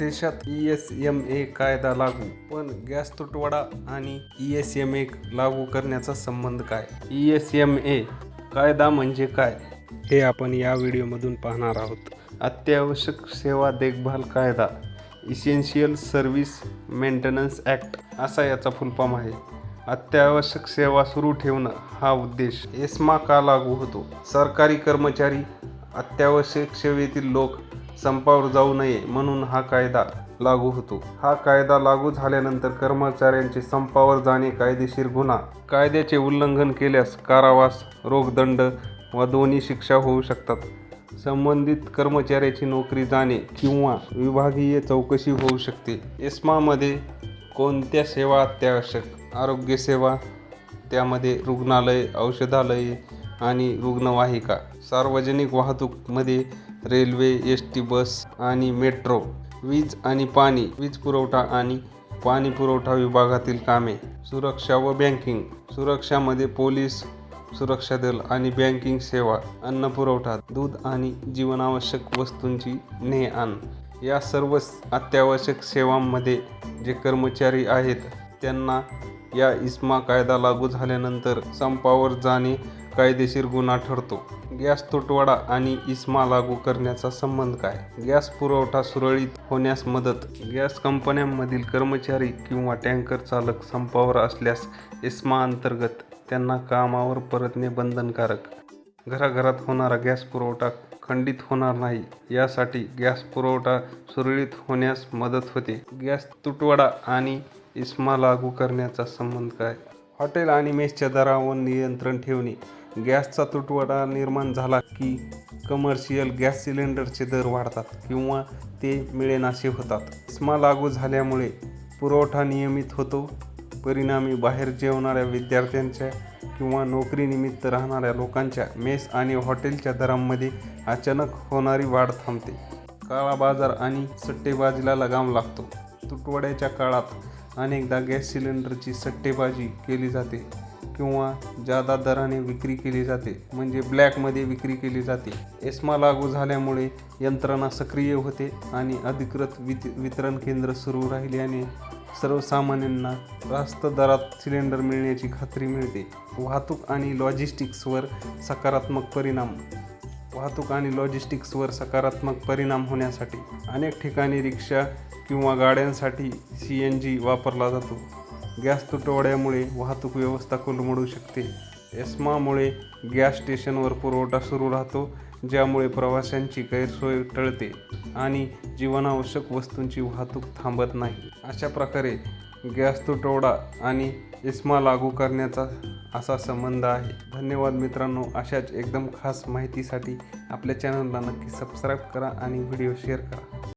देशात ESMA कायदा लागू, पण गॅस तुटवडा आणि ESMA लागू करण्याचा संबंध काय? ESMA कायदा म्हणजे काय हे आपण या व्हिडिओमधून पाहणार आहोत. अत्यावश्यक सेवा देखभाल कायदा, इसेन्शियल सर्व्हिस मेंटेनन्स ॲक्ट असा याचा फुलफॉर्म आहे. अत्यावश्यक सेवा सुरू ठेवणं हा उद्देश. ESMA का लागू होतो? सरकारी कर्मचारी, अत्यावश्यक सेवेतील लोक संपावर जाऊ नये म्हणून हा कायदा लागू होतो. हा कायदा लागू झाल्यानंतर कर्मचाऱ्यांचे संपावर जाणे कायदेशीर गुन्हा. कायद्याचे उल्लंघन केल्यास कारावास, रोखदंड वा दोन्ही शिक्षा होऊ शकतात. संबंधित कर्मचाऱ्याची नोकरी जाणे किंवा विभागीय चौकशी होऊ शकते. ESMA मध्ये कोणत्या सेवा अत्यावश्यक? आरोग्य सेवा, त्यामध्ये रुग्णालय, औषधालये आणि रुग्णवाहिका. सार्वजनिक वाहतूकमध्ये रेल्वे, ST बस आणि मेट्रो. वीज आणि पाणी, वीज पुरवठा आणि पाणी पुरवठा विभागातील कामे. सुरक्षा व बँकिंग, सुरक्षामध्ये पोलीस, सुरक्षा दल आणि बँकिंग सेवा. अन्न पुरवठा, दूध आणि जीवनावश्यक वस्तूंची ने-आण. या सर्व अत्यावश्यक सेवांमध्ये जे कर्मचारी आहेत त्यांना या ESMA कायदा लागू झाल्यानंतर संपावर जाणे कायदेशीर गुन्हा ठरतो. गॅस तुटवडा आणि ESMA लागू करण्याचा संबंध काय? गॅस पुरवठा सुरळीत होण्यास मदत. गॅस कंपन्यांमधील कर्मचारी किंवा टँकर चालक संपावर असल्यास ESMA अंतर्गत त्यांना कामावर परतणे बंधनकारक. घराघरात होणारा गॅस पुरवठा खंडित होणार नाही यासाठी गॅस पुरवठा सुरळीत होण्यास मदत होते. गॅस तुटवडा आणि ESMA लागू करण्याचा संबंध काय? हॉटेल आणि मेसच्या दरावर नियंत्रण ठेवणे. गॅसचा तुटवडा निर्माण झाला की कमर्शियल गॅस सिलेंडरचे दर वाढतात किंवा ते मिळेनासे होतात. ESMA लागू झाल्यामुळे पुरवठा नियमित होतो. परिणामी बाहेर जेवणाऱ्या विद्यार्थ्यांच्या किंवा नोकरीनिमित्त राहणाऱ्या लोकांच्या मेस आणि हॉटेलच्या दरांमध्ये अचानक होणारी वाढ थांबते. काळा बाजार आणि सट्टेबाजीला लगाम लागतो. तुटवड्याच्या काळात अनेकदा गॅस सिलेंडरची सट्टेबाजी केली जाते किंवा जादा दराने विक्री केली जाते, म्हणजे ब्लॅकमध्ये विक्री केली जाते. ESMA लागू झाल्यामुळे यंत्रणा सक्रिय होते आणि अधिकृत वितरण केंद्र सुरू राहिल्याने सर्वसामान्यांना रास्त दरात सिलेंडर मिळण्याची खात्री मिळते. वाहतूक आणि लॉजिस्टिक्सवर सकारात्मक परिणाम होण्यासाठी अनेक ठिकाणी रिक्षा किंवा गाड्यांसाठी CNG वापरला जातो. गॅस तुटवड्यामुळे वाहतूक व्यवस्था कोलमडू शकते. ESMA मुळे गॅस स्टेशनवर पुरवठा सुरू राहतो, ज्यामुळे प्रवाशांची गैरसोय टळते आणि जीवनावश्यक वस्तूंची वाहतूक थांबत नाही. अशा प्रकारे गॅस तुटवडा आणि ESMA लागू करण्याचा असा संबंध आहे. धन्यवाद मित्रांनो. अशाच एकदम खास माहितीसाठी आपल्या चॅनलला नक्की सबस्क्राईब करा आणि व्हिडिओ शेअर करा.